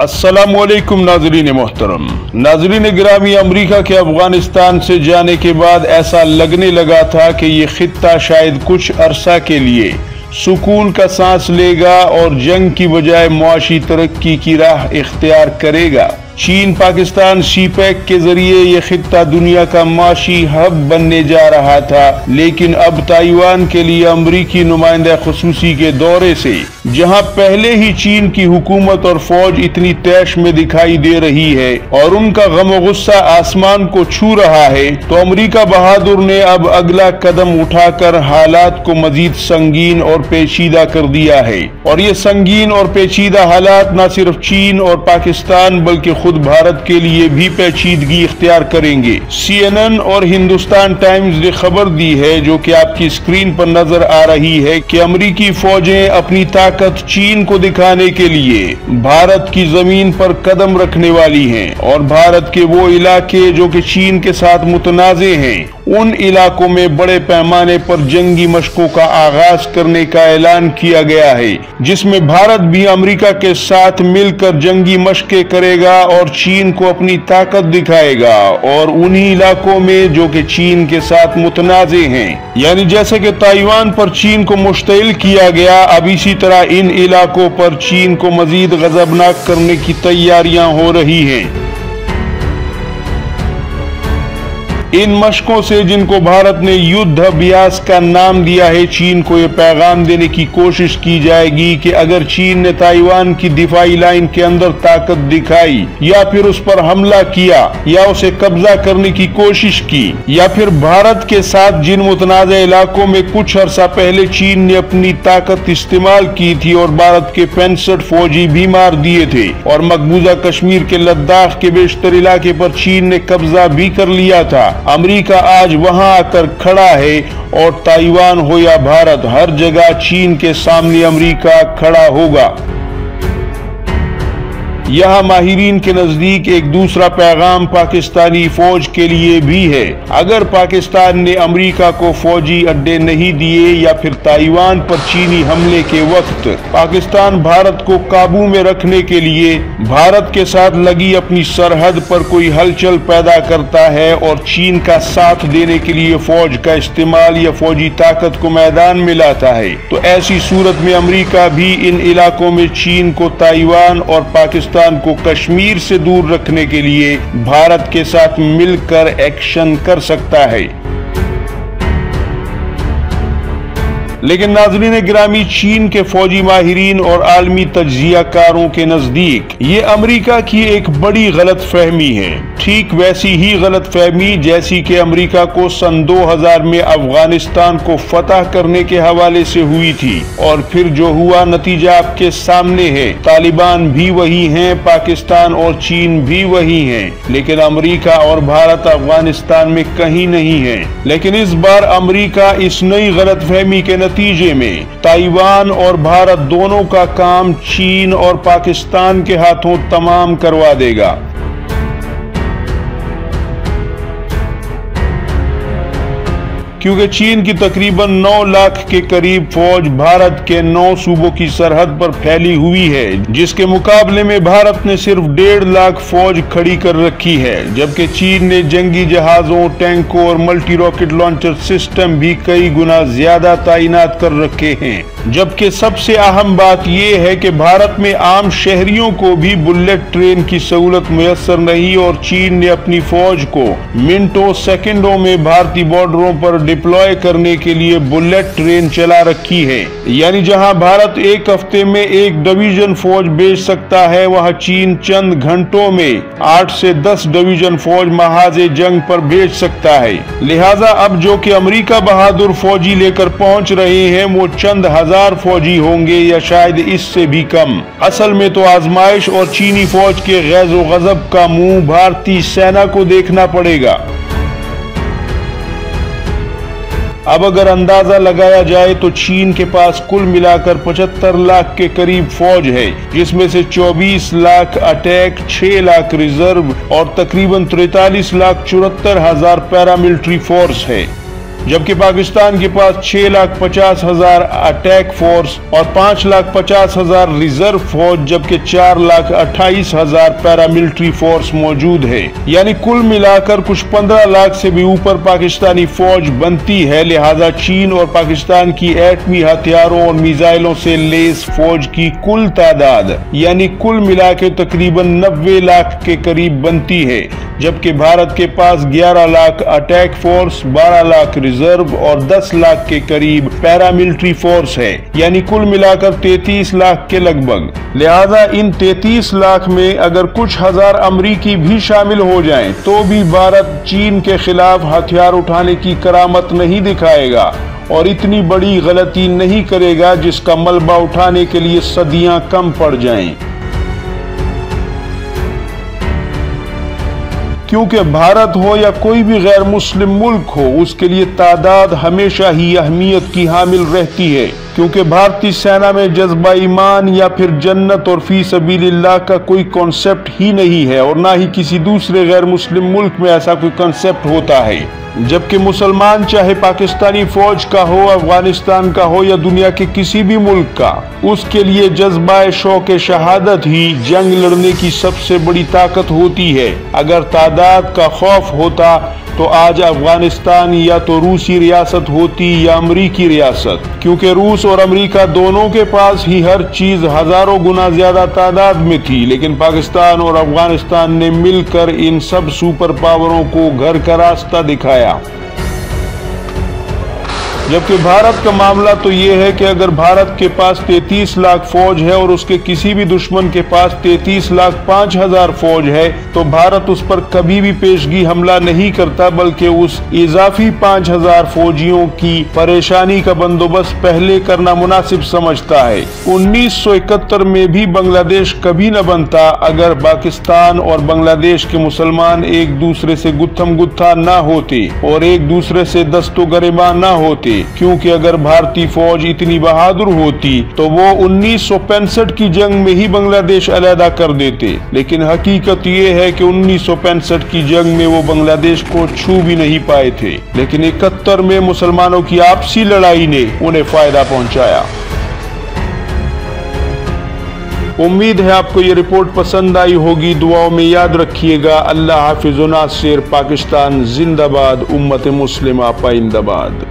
अस्सलामुअलैकुम नाज़रीन मोहतरम। नाज़रीन गिरामी, अमरीका के अफगानिस्तान से जाने के बाद ऐसा लगने लगा था कि ये खित्ता शायद कुछ अरसा के लिए सुकून का सांस लेगा और जंग की बजाय मुआशी तरक्की की राह इख्तियार करेगा। चीन पाकिस्तान सीपैक के जरिए ये खित्ता दुनिया का माशी हब बनने जा रहा था, लेकिन अब ताइवान के लिए अमरीकी नुमाइंदा खुसूसी के दौरे से जहां पहले ही चीन की हुकूमत और फौज इतनी तैश में दिखाई दे रही है और उनका गम और गुस्सा आसमान को छू रहा है, तो अमरीका बहादुर ने अब अगला कदम उठाकर हालात को मजीद संगीन और पेचीदा कर दिया है। और ये संगीन और पेचीदा हालात न सिर्फ चीन और पाकिस्तान बल्कि खुद भारत के लिए भी पेचीदगी इख्तियार करेंगे। CNN और हिंदुस्तान टाइम्स ने खबर दी है, जो कि आपकी स्क्रीन पर नजर आ रही है, कि अमरीकी फौजें अपनी ताकत चीन को दिखाने के लिए भारत की जमीन पर कदम रखने वाली हैं और भारत के वो इलाके जो कि चीन के साथ मुतनाज़े हैं, उन इलाकों में बड़े पैमाने पर जंगी मशकों का आगाज करने का ऐलान किया गया है, जिसमें भारत भी अमेरिका के साथ मिलकर जंगी मशकें करेगा और चीन को अपनी ताकत दिखाएगा। और उन्हीं इलाकों में जो कि चीन के साथ मुतनाज़े हैं, यानी जैसे कि ताइवान पर चीन को मुश्तइल किया गया, अब इसी तरह इन इलाकों पर चीन को मजीद गजबनाक करने की तैयारियां हो रही हैं। इन मशकों से, जिनको भारत ने युद्ध अभ्यास का नाम दिया है, चीन को ये पैगाम देने की कोशिश की जाएगी कि अगर चीन ने ताइवान की दिफाई लाइन के अंदर ताकत दिखाई या फिर उस पर हमला किया या उसे कब्जा करने की कोशिश की, या फिर भारत के साथ जिन मुतनाज़ इलाकों में कुछ अरसा पहले चीन ने अपनी ताकत इस्तेमाल की थी और भारत के 65 फौजी भी मार दिए थे, और मकबूजा कश्मीर के लद्दाख के बेशतर इलाके पर चीन ने कब्जा भी कर लिया था, अमेरिका आज वहां आकर खड़ा है और ताइवान हो या भारत, हर जगह चीन के सामने अमेरिका खड़ा होगा। यहाँ माहिरीन के नजदीक एक दूसरा पैगाम पाकिस्तानी फौज के लिए भी है। अगर पाकिस्तान ने अमेरिका को फौजी अड्डे नहीं दिए या फिर ताइवान पर चीनी हमले के वक्त पाकिस्तान भारत को काबू में रखने के लिए भारत के साथ लगी अपनी सरहद पर कोई हलचल पैदा करता है और चीन का साथ देने के लिए फौज का इस्तेमाल या फौजी ताकत को मैदान में लाता है, तो ऐसी सूरत में अमेरिका भी इन इलाकों में चीन को ताइवान और पाकिस्तान को कश्मीर से दूर रखने के लिए भारत के साथ मिलकर एक्शन कर सकता है। लेकिन नाज़रीन गिरामी, चीन के फौजी माहिरीन और आलमी तज्जियाकारों के नजदीक ये अमेरिका की एक बड़ी गलत फहमी है। ठीक वैसी ही गलत फहमी जैसी कि अमेरिका को सन 2000 में अफगानिस्तान को फतह करने के हवाले से हुई थी, और फिर जो हुआ नतीजा आपके सामने है। तालिबान भी वही हैं, पाकिस्तान और चीन भी वही हैं, लेकिन अमेरिका और भारत अफगानिस्तान में कहीं नहीं है। लेकिन इस बार अमेरिका इस नई गलत फहमी के नतीजे में ताइवान और भारत दोनों का काम चीन और पाकिस्तान के हाथों तमाम करवा देगा। क्योंकि चीन की तकरीबन 9 लाख के करीब फौज भारत के 9 सूबों की सरहद पर फैली हुई है, जिसके मुकाबले में भारत ने सिर्फ 1.5 लाख फौज खड़ी कर रखी है, जबकि चीन ने जंगी जहाजों, टैंकों और मल्टी रॉकेट लॉन्चर सिस्टम भी कई गुना ज्यादा तैनात कर रखे हैं। जबकि सबसे अहम बात यह है कि भारत में आम शहरियों को भी बुलेट ट्रेन की सहूलत मुयस्सर नहीं, और चीन ने अपनी फौज को मिनटों सेकंडों में भारतीय बॉर्डरों पर डिप्लॉय करने के लिए बुलेट ट्रेन चला रखी है। यानी जहां भारत एक हफ्ते में एक डिवीजन फौज भेज सकता है, वहां चीन चंद घंटों में 8 से 10 डिवीजन फौज महाजे जंग पर भेज सकता है। लिहाजा अब जो कि अमेरिका बहादुर फौजी लेकर पहुंच रहे हैं, वो चंद हजार फौजी होंगे या शायद इससे भी कम। असल में तो आजमाइश और चीनी फौज के गैज़ो गज़ब का मुंह भारतीय सेना को देखना पड़ेगा। अब अगर अंदाजा लगाया जाए तो चीन के पास कुल मिलाकर 75 लाख के करीब फौज है, जिसमें से 24 लाख अटैक, 6 लाख रिजर्व और तकरीबन 43 लाख 74 हजार पैरामिलिट्री फोर्स है। जबकि पाकिस्तान के पास 6,50,000 अटैक फोर्स और 5,50,000 रिजर्व फौज जबकि 4,28,000 पैरामिलिट्री फोर्स मौजूद है। यानी कुल मिलाकर कुछ 15 लाख से भी ऊपर पाकिस्तानी फौज बनती है। लिहाजा चीन और पाकिस्तान की एटमी हथियारों और मिसाइलों से लेस फौज की कुल तादाद यानी कुल मिला के तकरीबन 90 लाख के करीब बनती है, जबकि भारत के पास 11 lakh attack force, 12 lakh reserve और 10 लाख के करीब पैरामिलिट्री फोर्स है, यानी कुल मिलाकर 33 लाख के लगभग। लिहाजा इन 33 लाख में अगर कुछ हजार अमरीकी भी शामिल हो जाएं, तो भी भारत चीन के खिलाफ हथियार उठाने की करामत नहीं दिखाएगा और इतनी बड़ी गलती नहीं करेगा जिसका मलबा उठाने के लिए सदियां कम पड़ जाएं। क्योंकि भारत हो या कोई भी गैर मुस्लिम मुल्क हो, उसके लिए तादाद हमेशा ही अहमियत की हामिल रहती है, क्योंकि भारतीय सेना में जज्बा ईमान या फिर जन्नत और फी सबीलिल्लाह का कोई कॉन्सेप्ट ही नहीं है और ना ही किसी दूसरे गैर मुस्लिम मुल्क में ऐसा कोई कॉन्सेप्ट होता है। जबकि मुसलमान चाहे पाकिस्तानी फौज का हो, अफगानिस्तान का हो या दुनिया के किसी भी मुल्क का, उसके लिए जज्बा शौक शहादत ही जंग लड़ने की सबसे बड़ी ताकत होती है। अगर तादाद का खौफ होता तो आज अफगानिस्तान या तो रूसी रियासत होती या अमरीकी रियासत, क्योंकि रूस और अमरीका दोनों के पास ही हर चीज हजारों गुना ज्यादा तादाद में थी, लेकिन पाकिस्तान और अफगानिस्तान ने मिलकर इन सब सुपर पावरों को घर का रास्ता दिखाया। जबकि भारत का मामला तो ये है कि अगर भारत के पास 33 लाख फौज है और उसके किसी भी दुश्मन के पास 33,05,000 फौज है, तो भारत उस पर कभी भी पेशगी हमला नहीं करता, बल्कि उस इजाफी 5,000 फौजियों की परेशानी का बंदोबस्त पहले करना मुनासिब समझता है। 1971 में भी बांग्लादेश कभी न बनता अगर पाकिस्तान और बांग्लादेश के मुसलमान एक दूसरे से गुत्थम गुत्था न होते और एक दूसरे से दस्तो गरिमा न होते, क्योंकि अगर भारतीय फौज इतनी बहादुर होती तो वो 1965 की जंग में ही बांग्लादेश अलहदा कर देते। लेकिन हकीकत ये है कि 1965 की जंग में वो बांग्लादेश को छू भी नहीं पाए थे, लेकिन 71 में मुसलमानों की आपसी लड़ाई ने उन्हें फायदा पहुंचाया। उम्मीद है आपको ये रिपोर्ट पसंद आई होगी। दुआओं में याद रखिएगा। अल्लाह हाफिज़ व नासिर। पाकिस्तान जिंदाबाद, उम्मत मुस्लिमा पाइंदाबाद।